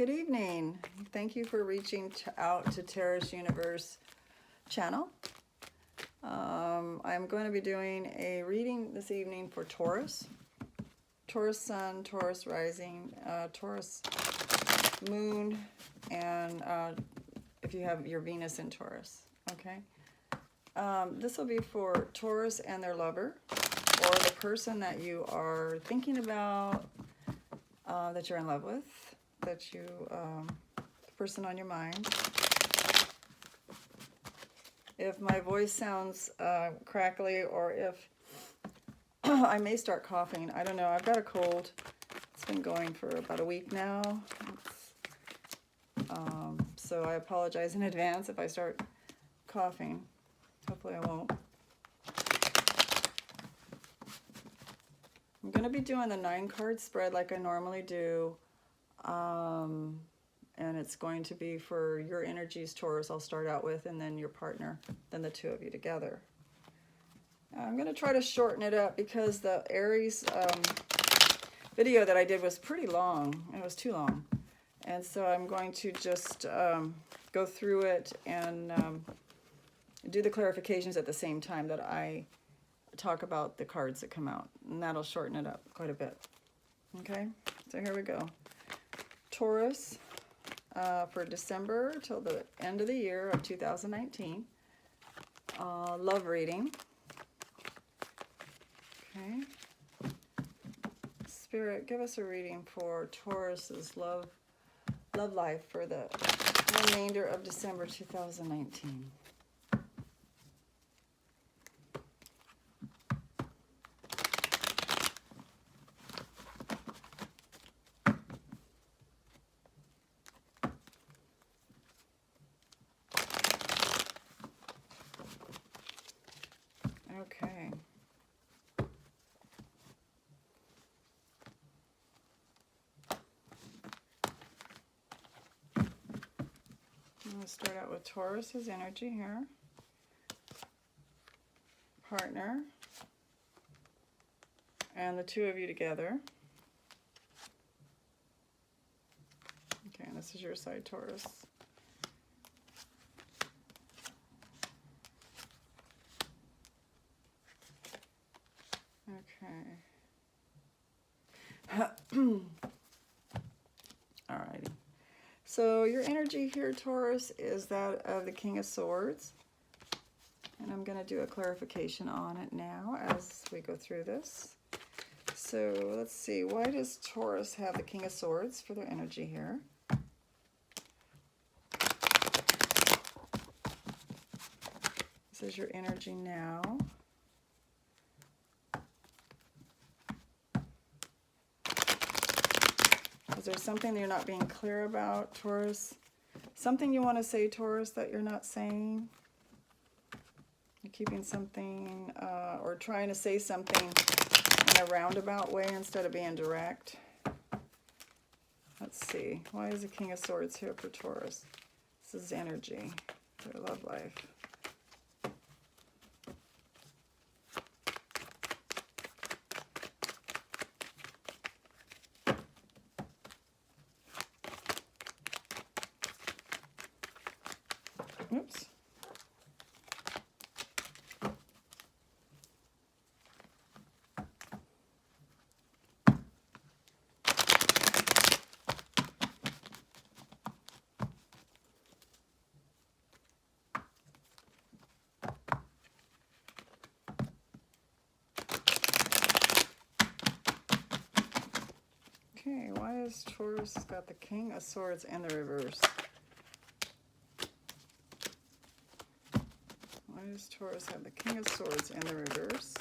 Good evening. Thank you for reaching out to Taurus Universe channel. I'm going to be doing a reading this evening for Taurus. Taurus Sun, Taurus Rising, Taurus Moon, and if you have your Venus in Taurus, okay? This will be for Taurus and their lover, or the person that you are thinking about, that you're in love with, that you, the person on your mind. If my voice sounds crackly, or if I may start coughing, I don't know. I've got a cold. It's been going for about a week now. So I apologize in advance if I start coughing. Hopefully I won't. I'm going to be doing the 9-card spread like I normally do. And it's going to be for your energies, Taurus, I'll start out with, and then your partner, then the two of you together. I'm going to try to shorten it up because the Aries video that I did was pretty long. It was too long. And so I'm going to just go through it and do the clarifications at the same time that I talk about the cards that come out. And that'll shorten it up quite a bit. Okay, so here we go. Taurus, for December till the end of the year of 2019. Love reading. Okay. Spirit, give us a reading for Taurus's love life for the remainder of December 2019. Okay. I'm going to start out with Taurus's energy here. Partner. And the two of you together. Okay, and this is your side, Taurus. Okay. Alrighty. So your energy here, Taurus, is that of the King of Swords. And I'm going to do a clarification on it now as we go through this. So let's see. Why does Taurus have the King of Swords for their energy here? This is your energy now. Is there something that you're not being clear about, Taurus? Something you want to say, Taurus, that you're not saying? You're keeping something, or trying to say something in a roundabout way instead of being direct. Let's see. Why is the King of Swords here for Taurus? This is energy, their love life. Oops. Okay, why has Taurus got the King of Swords in the reverse? Why does Taurus have the King of Swords in the reverse?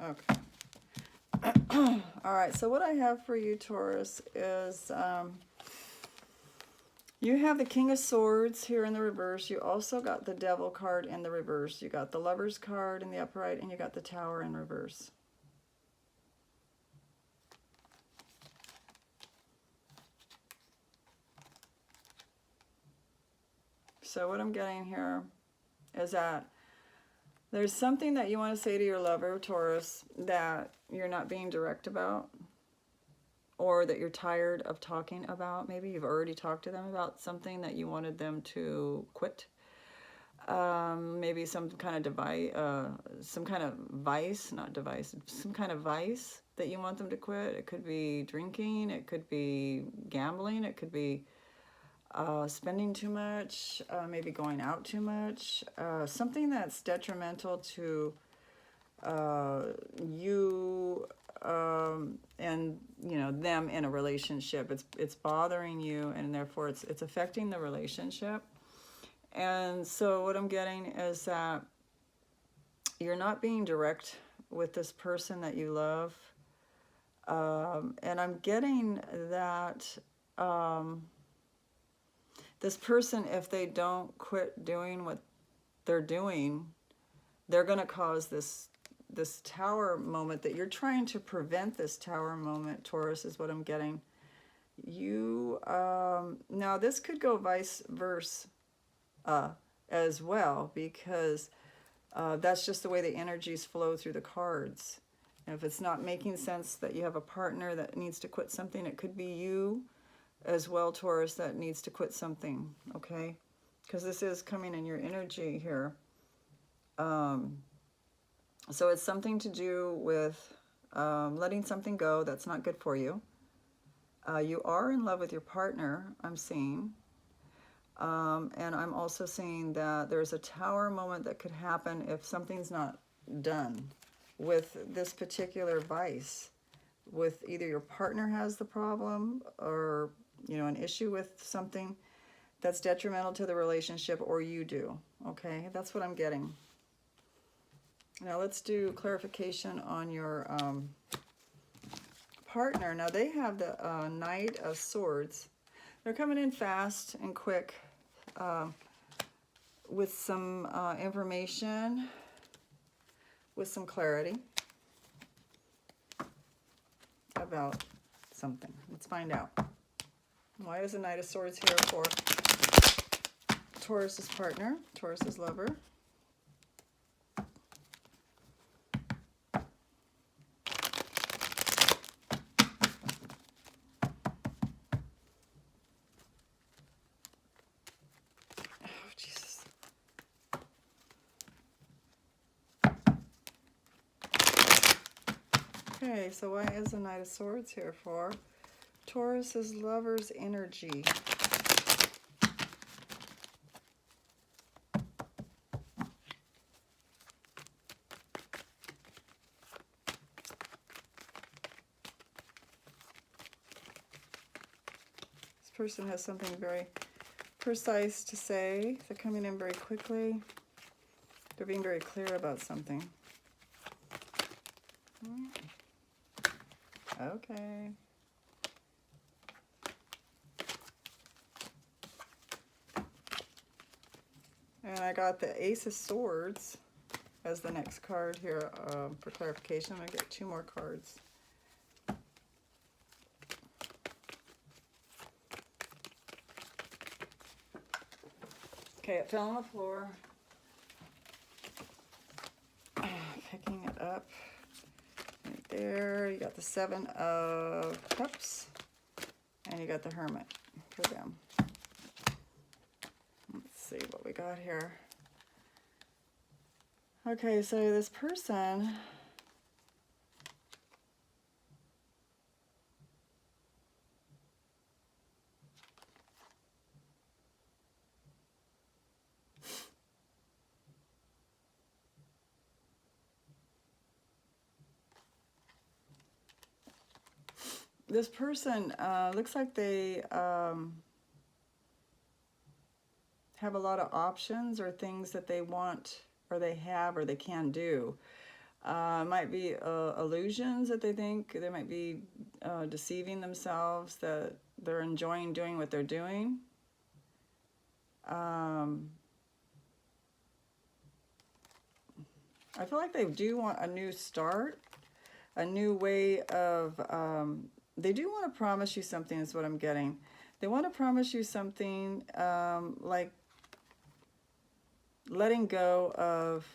Okay. All right, so what I have for you, Taurus, is you have the King of Swords here in the reverse. You also got the Devil card in the reverse. You got the Lovers card in the upright, and you got the Tower in reverse. So what I'm getting here is that there's something that you want to say to your lover, Taurus, that you're not being direct about, or that you're tired of talking about. Maybe you've already talked to them about something that you wanted them to quit. Maybe some kind of vice, not device, some kind of vice that you want them to quit. It could be drinking, it could be gambling, it could be spending too much, maybe going out too much, something that's detrimental to you and them in a relationship. It's bothering you, and therefore it's affecting the relationship. And so what I'm getting is that you're not being direct with this person that you love, and I'm getting that this person, if they don't quit doing what they're doing, they're going to cause this tower moment that you're trying to prevent. This tower moment, Taurus, is what I'm getting. You now this could go vice versa as well, because that's just the way the energies flow through the cards. And if it's not making sense that you have a partner that needs to quit something, it could be you as well, Taurus, that needs to quit something, okay? Because this is coming in your energy here. So it's something to do with letting something go that's not good for you. You are in love with your partner, I'm seeing. And I'm also seeing that there's a tower moment that could happen if something's not done with this particular vice. With either your partner has the problem, or an issue with something that's detrimental to the relationship, or you do. Okay, that's what I'm getting. Now let's do clarification on your partner. Now they have the Knight of Swords. They're coming in fast and quick with some information, with some clarity about something. Let's find out. Why is the Knight of Swords here for Taurus's partner, Taurus's lover? Oh, Jesus. Okay, so why is the Knight of Swords here for Taurus's lover's energy? This person has something very precise to say. They're coming in very quickly. They're being very clear about something. Okay. And I got the Ace of Swords as the next card here for clarification. I'm going to get 2 more cards. Okay, it fell on the floor. Picking it up. Right there. You got the 7 of Cups. And you got the Hermit for them. Let's see what we got here. Okay, so this person looks like they have a lot of options or things that they want, or they have, or they can do. Might be illusions that they think. They might be deceiving themselves that they're enjoying doing what they're doing. I feel like they do want a new start, a new way of, they do want to promise you something is what I'm getting. They want to promise you something like letting go of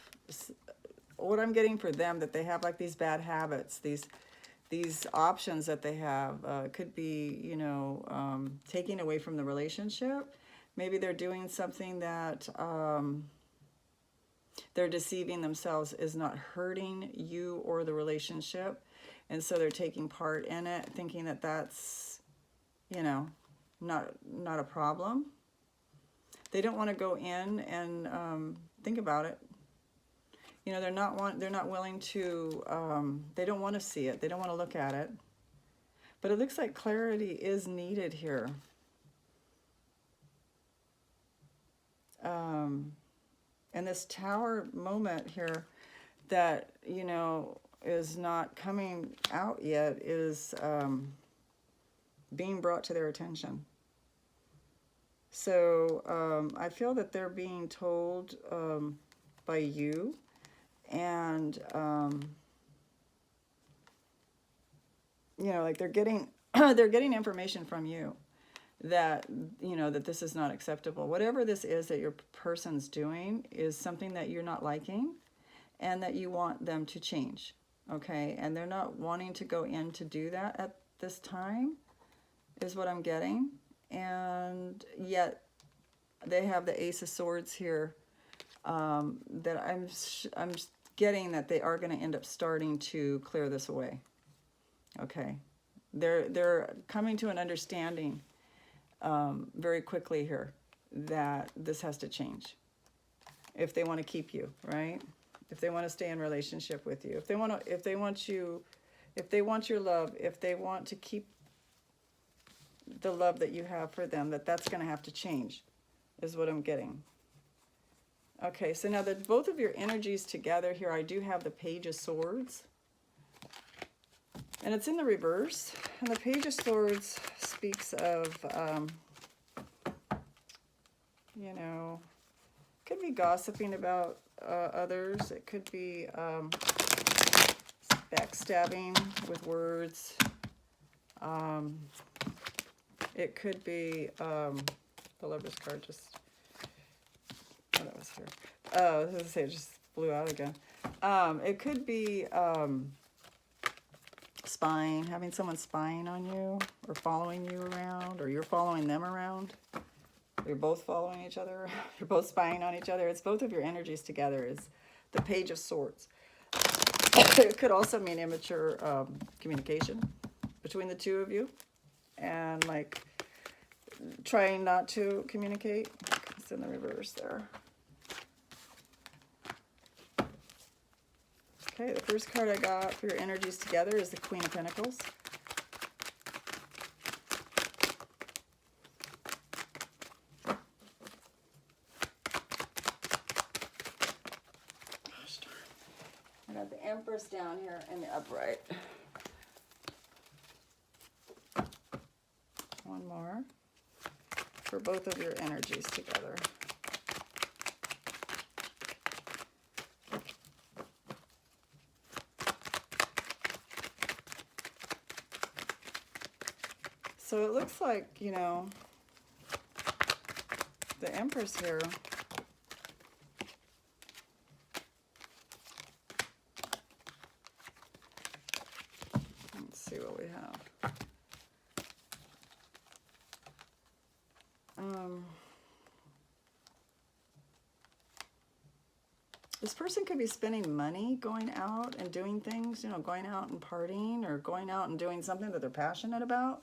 what I'm getting for them, that they have like these bad habits, these options that they have. Could be, you know, taking away from the relationship. Maybe they're doing something that they're deceiving themselves is not hurting you or the relationship. And so they're taking part in it, thinking that that's, you know, not a problem. They don't want to go in and think about it. You know, they're not willing to, they don't want to see it. They don't want to look at it. But it looks like clarity is needed here. And this Tower moment here that, you know, is not coming out yet is being brought to their attention. So I feel that they're being told by you, and you know, like they're getting they're getting information from you that, you know, that this is not acceptable. Whatever this is that your person's doing is something that you're not liking and that you want them to change. Okay, and they're not wanting to go in to do that at this time, is what I'm getting. And yet they have the Ace of Swords here, that I'm getting that they are going to end up starting to clear this away. Okay, they're coming to an understanding very quickly here that this has to change if they want to keep you, right? If they want to stay in relationship with you, if they want your love, if they want to keep the love that you have for them, that's going to have to change, is what I'm getting. Okay, so now that both of your energies together here, I do have the Page of Swords. And it's in the reverse. And the Page of Swords speaks of, you know, could be gossiping about others. It could be backstabbing with words. It could be the Lover's card just, oh, that was here. Oh, I was going to say it just blew out again. It could be spying, having someone spying on you or following you around, or you're following them around. You're both following each other. You're both spying on each other. It's both of your energies together is the Page of Swords. It could also mean immature communication between the two of you, and like trying not to communicate. It's in the reverse there. Okay, the first card I got for your energies together is the Queen of Pentacles. Gosh darn. I got the Empress down here in the upright. One more for both of your energies together. So it looks like, you know, the Empress here, let's see what we have. This person could be spending money going out and doing things, you know, going out and partying or going out and doing something that they're passionate about.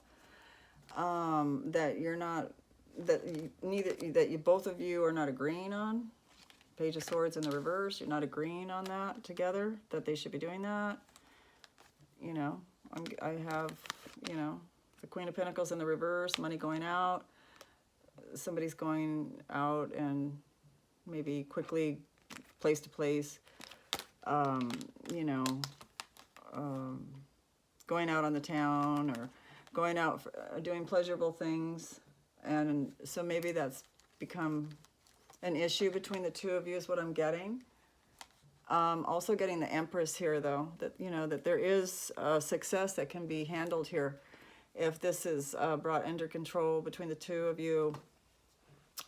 That you're not, that you both of you are not agreeing on. Page of Swords in the reverse, you're not agreeing on that together, that they should be doing that. You know, I have, you know, the Queen of Pentacles in the reverse, money going out. Somebody's going out and maybe quickly place to place, you know, going out on the town or going out for, doing pleasurable things. And so maybe that's become an issue between the two of you is what I'm getting. Also getting the Empress here, though, that, you know, that there is success that can be handled here if this is brought under control between the two of you.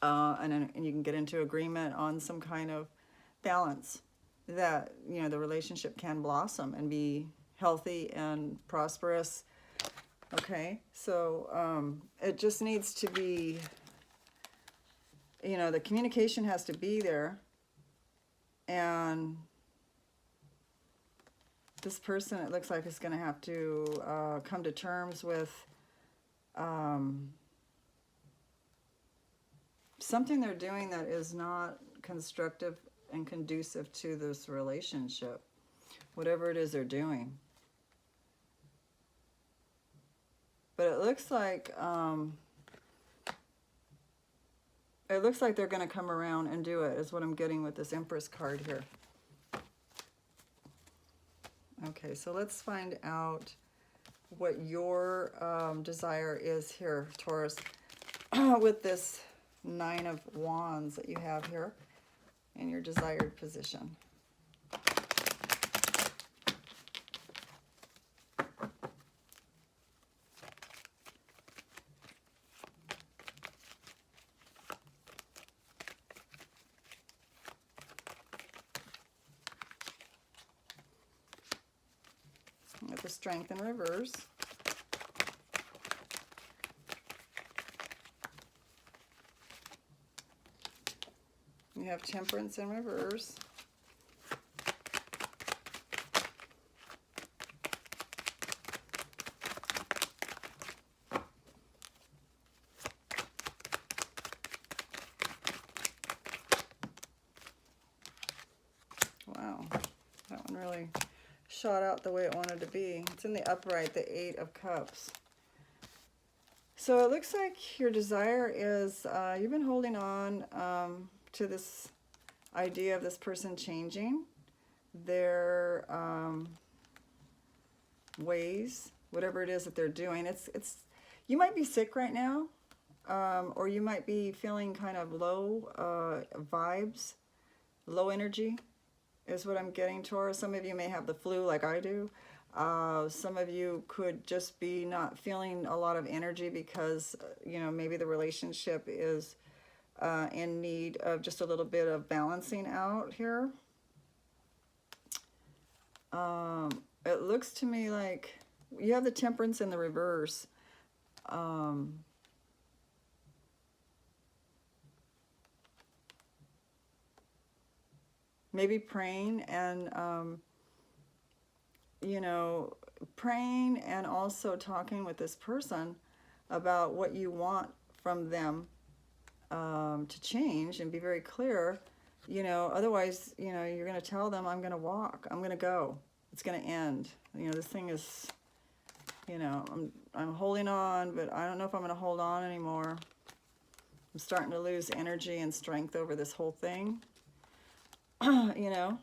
and you can get into agreement on some kind of balance that, you know, the relationship can blossom and be healthy and prosperous. Okay, so it just needs to be, you know, the communication has to be there, and this person, it looks like, is going to have to come to terms with something they're doing that is not constructive and conducive to this relationship, whatever it is they're doing. But it looks like they're going to come around and do it, is what I'm getting with this Empress card here. Okay, so let's find out what your desire is here, Taurus, with this Nine of Wands that you have here in your desired position. With the Strength in reverse. You have Temperance in reverse. Wow, that one really shot out the way it wanted to be. It's in the upright, the Eight of Cups. So it looks like your desire is, you've been holding on to this idea of this person changing their ways, whatever it is that they're doing. It's you might be sick right now, or you might be feeling kind of low vibes, low energy is what I'm getting, Taurus. Some of you may have the flu like I do. Some of you could just be not feeling a lot of energy because, you know, maybe the relationship is in need of just a little bit of balancing out here. It looks to me like you have the Temperance in the reverse. Maybe praying and, you know, praying and also talking with this person about what you want from them to change, and be very clear, you know, otherwise, you know, you're going to tell them, I'm going to walk, I'm going to go, it's going to end. You know, this thing is, you know, I'm holding on, but I don't know if I'm going to hold on anymore. I'm starting to lose energy and strength over this whole thing. You know,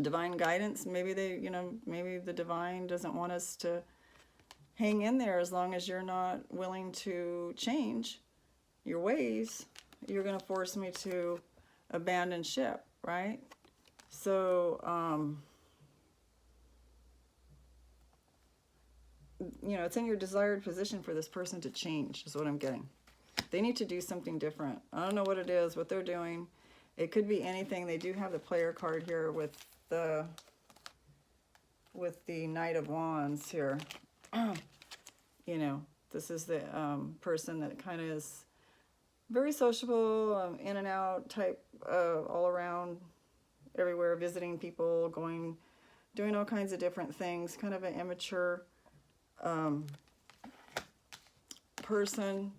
divine guidance, maybe they, you know, maybe the divine doesn't want us to hang in there as long as you're not willing to change your ways. You're going to force me to abandon ship, right? So, you know, it's in your desired position for this person to change, is what I'm getting. They need to do something different. I don't know what it is, what they're doing. It could be anything. They do have the Player card here with the Knight of Wands here. You know, this is the person that kind of is very sociable, in and out type, all around, everywhere, visiting people, doing all kinds of different things. Kind of an immature person.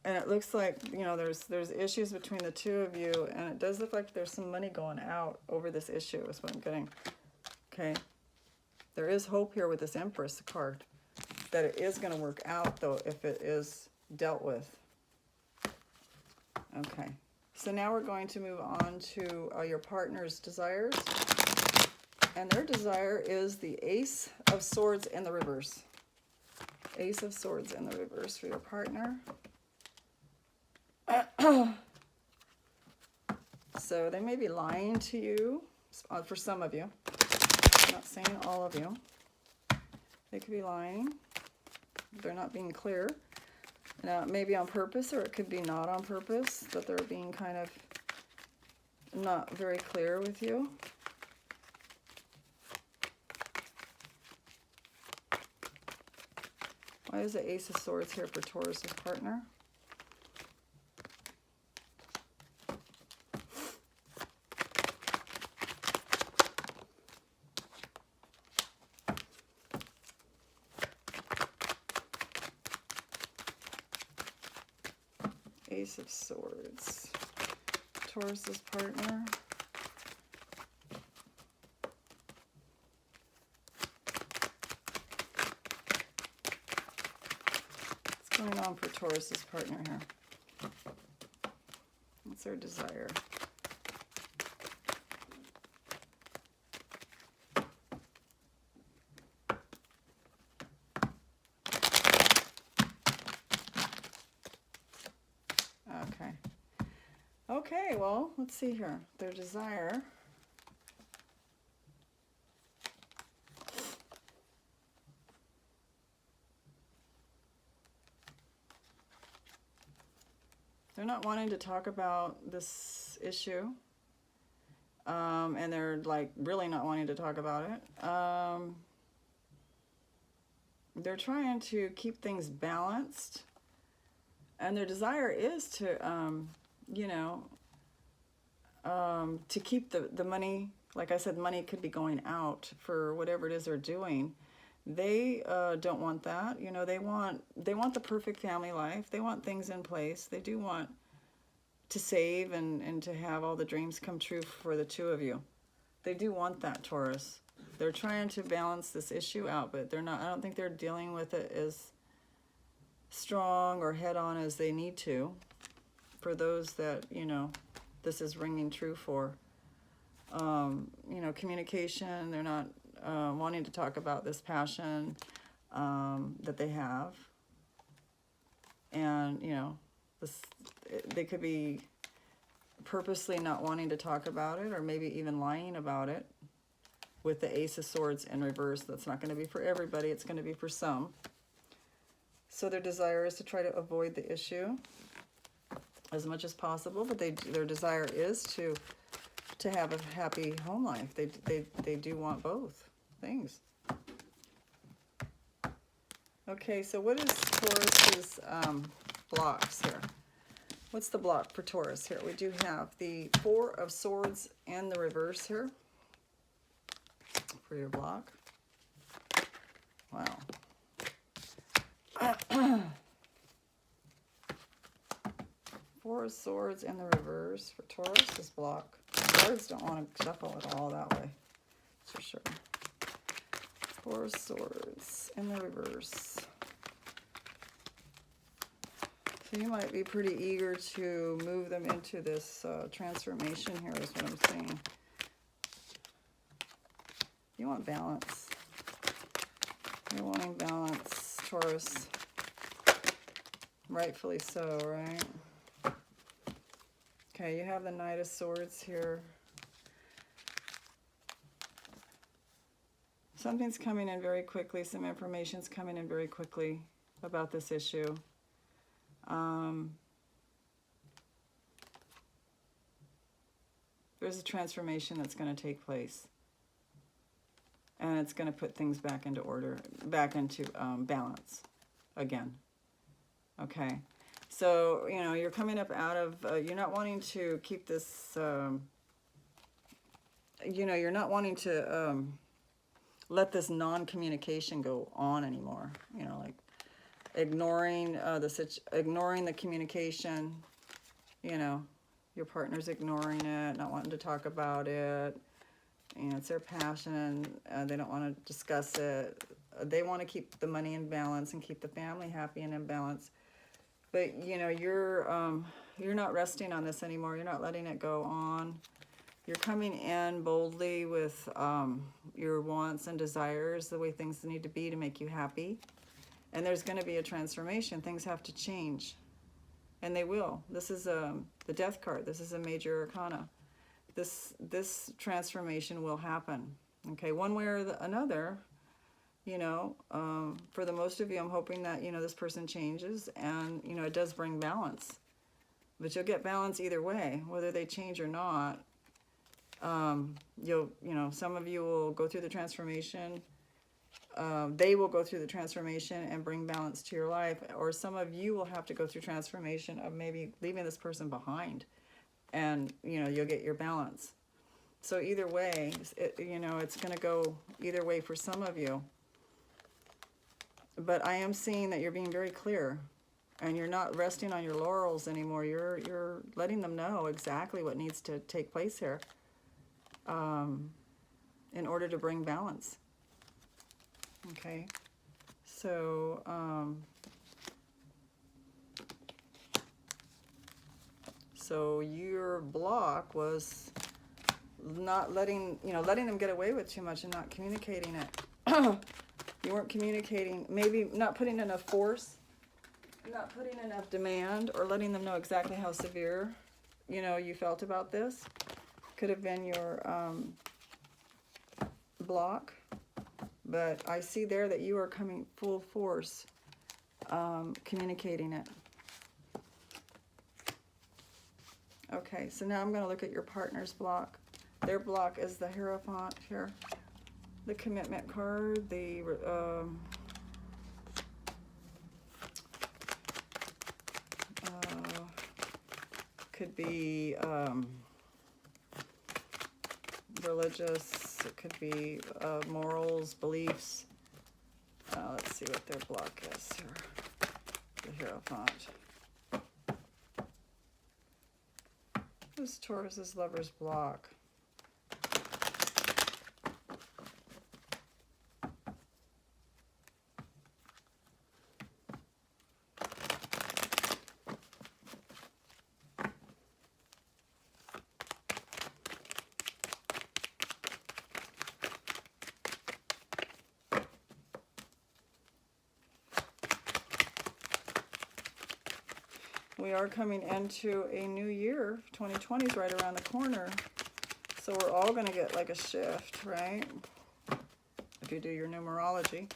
And it looks like, you know, there's issues between the two of you, and it does look like there's some money going out over this issue, is what I'm getting. Okay. There is hope here with this Empress card that it is going to work out, though, if it is dealt with. Okay. So now we're going to move on to your partner's desires. And their desire is the Ace of Swords in the reverse. Ace of Swords in the reverse for your partner. So they may be lying to you, for some of you. I'm not saying all of you. They could be lying. They're not being clear. Now, maybe on purpose, or it could be not on purpose, that they're being kind of not very clear with you. Why is the Ace of Swords here for Taurus's partner? Ace of Swords, Taurus's partner. What's going on for Taurus's partner here? What's their desire? Okay, well, let's see here. Their desire. They're not wanting to talk about this issue. And they're like really not wanting to talk about it. They're trying to keep things balanced. And their desire is to, you know, to keep the money. Like I said, money could be going out for whatever it is they're doing. They don't want that. You know, they want the perfect family life. They want things in place. They do want to save and to have all the dreams come true for the two of you. They do want that, Taurus. They're trying to balance this issue out, but they're not. I don't think they're dealing with it as strong or head on as they need to. For those that, you know, this is ringing true for. You know, communication. They're not wanting to talk about this passion that they have. And, you know, they could be purposely not wanting to talk about it, or maybe even lying about it. With the Ace of Swords in reverse, that's not going to be for everybody. It's going to be for some. So their desire is to try to avoid the issue as much as possible, but their desire is to have a happy home life. They do want both things. Okay, so what is Taurus's blocks here? What's the block for Taurus here? We do have the Four of Swords and the reverse here for your block. Wow. Four of Swords in the reverse for Taurus's block. Cards don't want to shuffle at all that way, that's for sure. Four of Swords in the reverse. So you might be pretty eager to move them into this transformation here is what I'm saying. You want balance. You're wanting balance, Taurus. Rightfully so, right? Okay, you have the Knight of Swords here. Something's coming in very quickly. Some information's coming in very quickly about this issue. There's a transformation that's going to take place. And it's going to put things back into order, back into balance again. Okay. So, you know, you're coming up out of, you're not wanting to keep this, you know, you're not wanting to let this non-communication go on anymore. You know, like ignoring the communication, you know, your partner's ignoring it, not wanting to talk about it. You know, it's their passion. They don't want to discuss it. They want to keep the money in balance and keep the family happy and in balance. But, you know, you're not resting on this anymore. You're not letting it go on. You're coming in boldly with your wants and desires, the way things need to be to make you happy. And there's going to be a transformation. Things have to change. And they will. This is the Death card. This is a major arcana. This transformation will happen. Okay, one way or another, you know. For the most of you, I'm hoping that, you know, this person changes and, you know, it does bring balance. But you'll get balance either way, whether they change or not. You know, some of you will go through the transformation. They will go through the transformation and bring balance to your life. Or some of you will have to go through transformation of maybe leaving this person behind. And, you know, you'll get your balance. So either way, you know, it's going to go either way for some of you. But I am seeing that you're being very clear. And you're not resting on your laurels anymore. You're letting them know exactly what needs to take place here in order to bring balance. Okay, so so your block was not letting them get away with too much and not communicating it. You weren't communicating, maybe not putting enough force, not putting enough demand, or letting them know exactly how severe, you know, you felt about this. Could have been your block. But I see there that you are coming full force, communicating it. Okay, so now I'm going to look at your partner's block. Their block is the Hierophant here. The Commitment card, the could be religious, it could be morals, beliefs. Let's see what their block is here. The Hierophant. This Taurus's lover's block. We are coming into a new year. 2020 is right around the corner. So we're all going to get like a shift, right? If you do your numerology.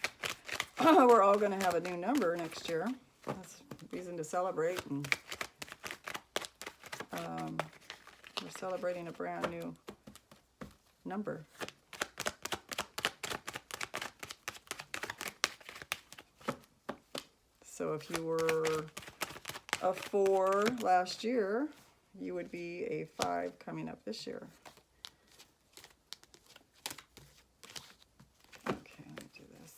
We're all going to have a new number next year. That's a reason to celebrate. And we're celebrating a brand new number. So if you were a 4 last year, you would be a 5 coming up this year. Okay, let me do this.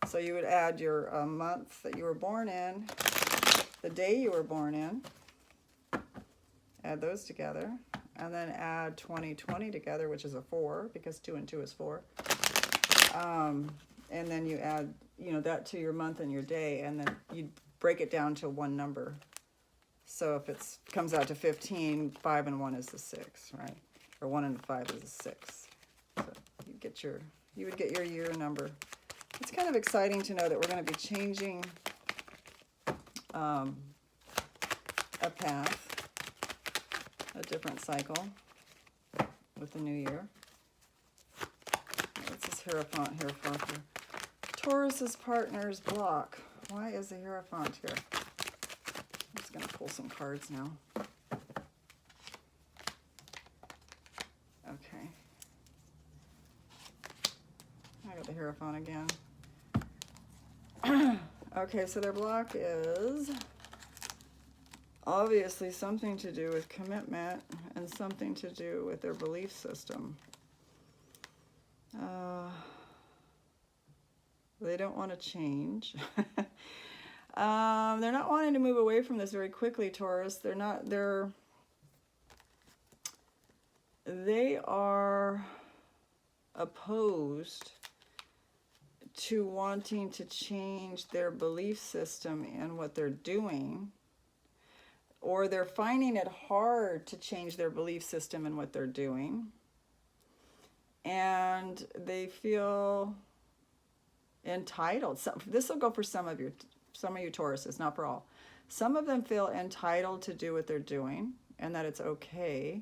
So you would add your month that you were born in, the day you were born in, add those together, and then add 2020 together, which is a 4, because 2 and 2 is 4. And then you add, you know, that to your month and your day, and then you break it down to one number. So if it comes out to 15, 5 and 1 is the 6, right? Or 1 and 5 is a 6. So you would get your year number. It's kind of exciting to know that we're going to be changing a path, a different cycle with the new year. What's this Hierophant here for? Taurus's partner's block. Why is the Hierophant here? I'm just going to pull some cards now. Okay. I got the Hierophant again. Okay, so their block is obviously something to do with commitment and something to do with their belief system. They don't want to change. They're not wanting to move away from this very quickly, Taurus. They are opposed to wanting to change their belief system and what they're doing, or they're finding it hard to change their belief system and what they're doing, and they feel entitled. This will go for some of you Tauruses, not for all. Some of them feel entitled to do what they're doing and that it's okay,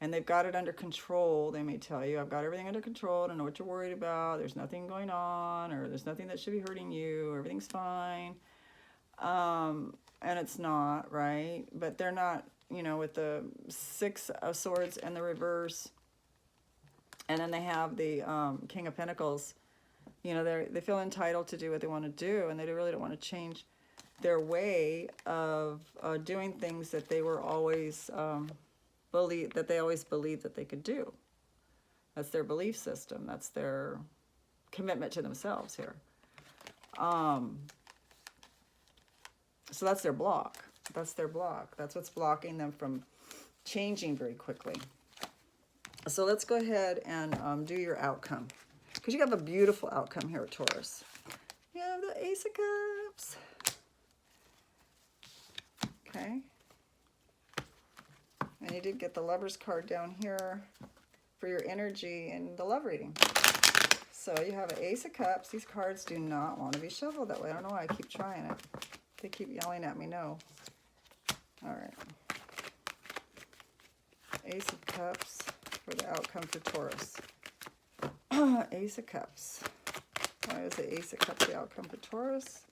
And they've got it under control. They may tell you, I've got everything under control. I don't know what you're worried about. There's nothing going on, or there's nothing that should be hurting you. Everything's fine. And it's not, right? But they're not, you know, with the Six of Swords and the reverse. And then they have the King of Pentacles. You know, they feel entitled to do what they want to do, and they really don't want to change their way of doing things that they were always they always believed that they could do. That's their belief system. That's their commitment to themselves here. So that's their block. That's their block. That's what's blocking them from changing very quickly. So let's go ahead and do your outcome, because you have a beautiful outcome here, Taurus. You have the Ace of Cups. Okay. And you did get the Lover's card down here for your energy in the love reading. So you have an Ace of Cups. These cards do not want to be shuffled that way. I don't know why I keep trying it. They keep yelling at me no. All right. Ace of Cups for the outcome for Taurus. Ace of Cups. Why is the Ace of Cups the outcome for Taurus?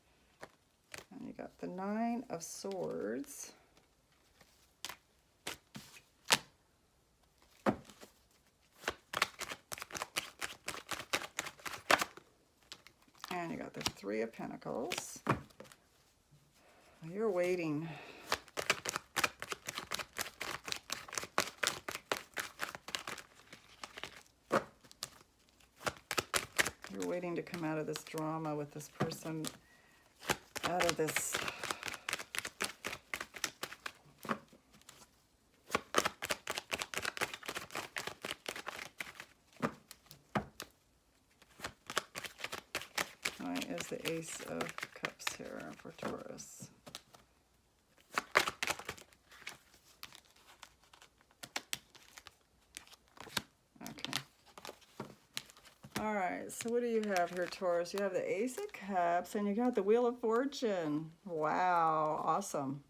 And you got the Nine of Swords. And you got the Three of Pentacles. You're waiting. You're waiting to come out of this drama with this person, out of this why is the Ace of Cups here for Taurus? All right, so what do you have here, Taurus? You have the Ace of Cups, and you got the Wheel of Fortune. Wow, awesome.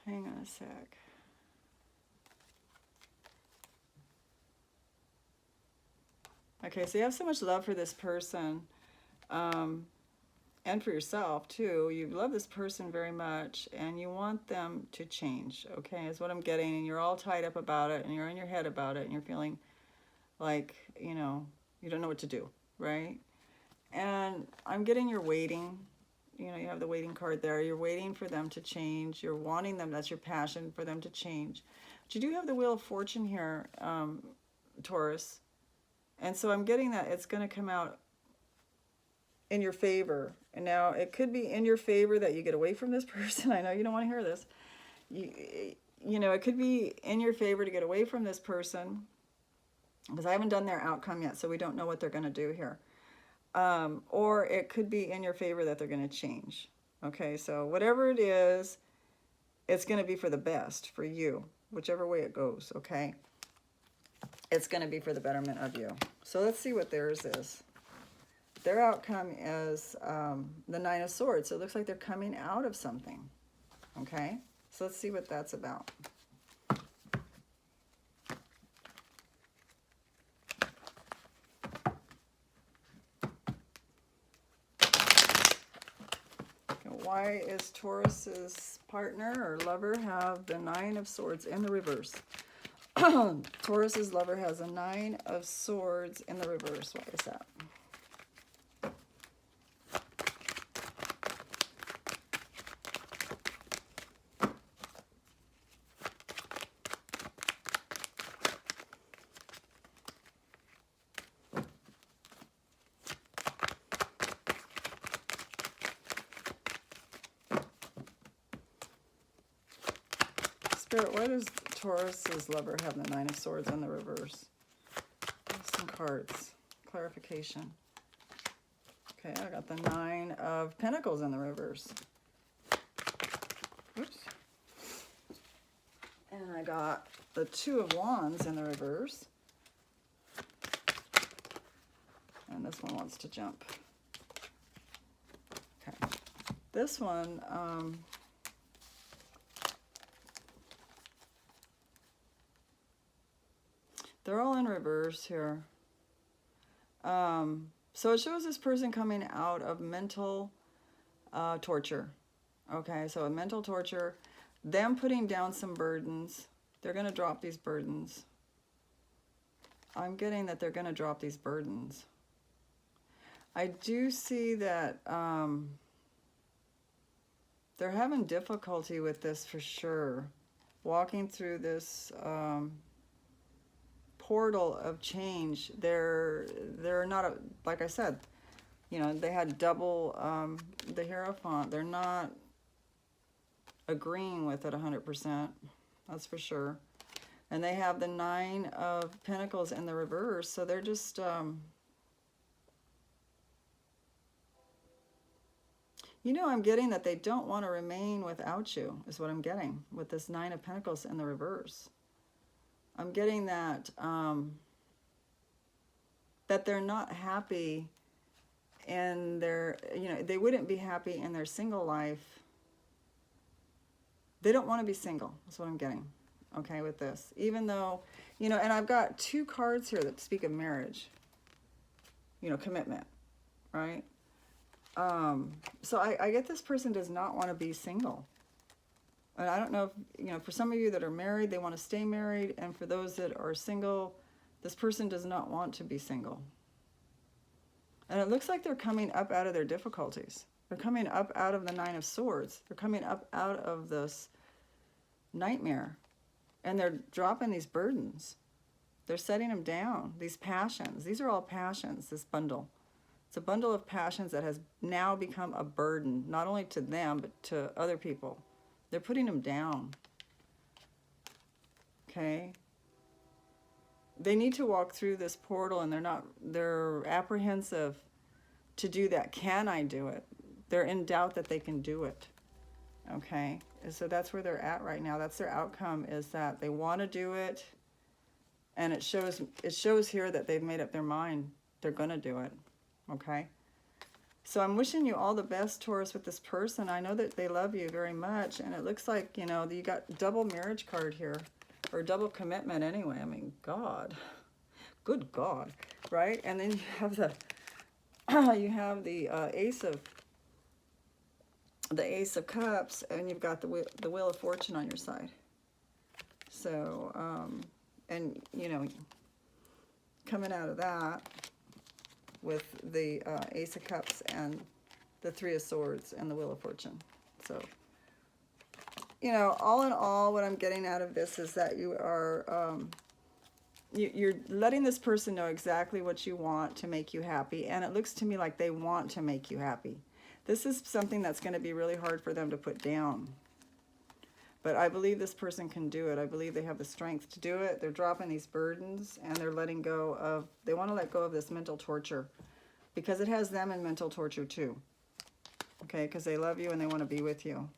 Hang on a sec. Okay, so you have so much love for this person, and for yourself, too. You love this person very much, and you want them to change, okay, is what I'm getting. And you're all tied up about it, and you're in your head about it, and you're feeling like, you know, you don't know what to do, right? And I'm getting you're waiting. You know, you have the waiting card there. You're waiting for them to change. You're wanting them. That's your passion, for them to change. But you do have the Wheel of Fortune here, Taurus. And so I'm getting that it's going to come out in your favor. And now it could be in your favor that you get away from this person. I know you don't want to hear this. You know, it could be in your favor to get away from this person, because I haven't done their outcome yet, so we don't know what they're going to do here. Or it could be in your favor that they're going to change. Okay, so whatever it is, it's going to be for the best for you, whichever way it goes, okay? It's going to be for the betterment of you. So let's see what theirs is. Their outcome is the Nine of Swords. So it looks like they're coming out of something, okay? So let's see what that's about. Why is Taurus's partner or lover have the Nine of Swords in the reverse? Taurus's lover has a Nine of Swords in the reverse. Why is that? Spirit, why does Taurus's lover have the Nine of Swords in the reverse? Some cards. Clarification. Okay, I got the Nine of Pentacles in the reverse. Oops. And I got the Two of Wands in the reverse. And this one wants to jump. Okay. This one, They're all in reverse here. So it shows this person coming out of mental torture. Okay, so a mental torture, them putting down some burdens. They're going to drop these burdens. I'm getting that they're going to drop these burdens. I do see that they're having difficulty with this for sure. Walking through this portal of change. They're not, like I said, you know, they had double the Hierophant. They're not agreeing with it 100%. That's for sure. And they have the 9 of Pentacles in the reverse. So they're just, you know, I'm getting that they don't want to remain without you, is what I'm getting with this 9 of Pentacles in the reverse. I'm getting that, that they're not happy in their, you know, they wouldn't be happy in their single life. They don't want to be single. That's what I'm getting, okay, with this. Even though, you know, and I've got 2 cards here that speak of marriage, you know, commitment, right? So I get this person does not want to be single. And I don't know if, you know, for some of you that are married, they want to stay married. And for those that are single, this person does not want to be single. And it looks like they're coming up out of their difficulties. They're coming up out of the 9 of Swords. They're coming up out of this nightmare. And they're dropping these burdens. They're setting them down. These passions. These are all passions, this bundle. It's a bundle of passions that has now become a burden, not only to them, but to other people. They're putting them down. Okay? They need to walk through this portal, and they're apprehensive to do that. Can I do it? They're in doubt that they can do it. Okay? And so that's where they're at right now. That's their outcome, is that they want to do it, and it shows here that they've made up their mind. They're going to do it. Okay? So I'm wishing you all the best, Taurus, with this person. I know that they love you very much, and it looks like, you know, you got double marriage card here, or double commitment anyway. I mean, God. Good God. Right? And then you have the Ace of Cups, and you've got the Wheel of Fortune on your side. So, and, you know, coming out of that with the Ace of Cups and the 3 of Swords and the Wheel of Fortune. So, you know, all in all, what I'm getting out of this is that you are, you're letting this person know exactly what you want to make you happy. And it looks to me like they want to make you happy. This is something that's going to be really hard for them to put down. But I believe this person can do it. I believe they have the strength to do it. They're dropping these burdens, and they're letting go of, they want to let go of this mental torture, because it has them in mental torture too. Okay, because they love you and they want to be with you.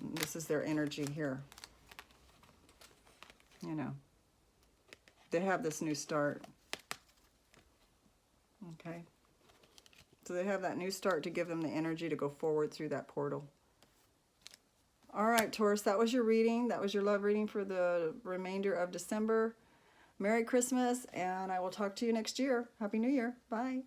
And this is their energy here. You know, they have this new start. Okay. So they have that new start to give them the energy to go forward through that portal. All right, Taurus, that was your reading. That was your love reading for the remainder of December. Merry Christmas, and I will talk to you next year. Happy New Year. Bye.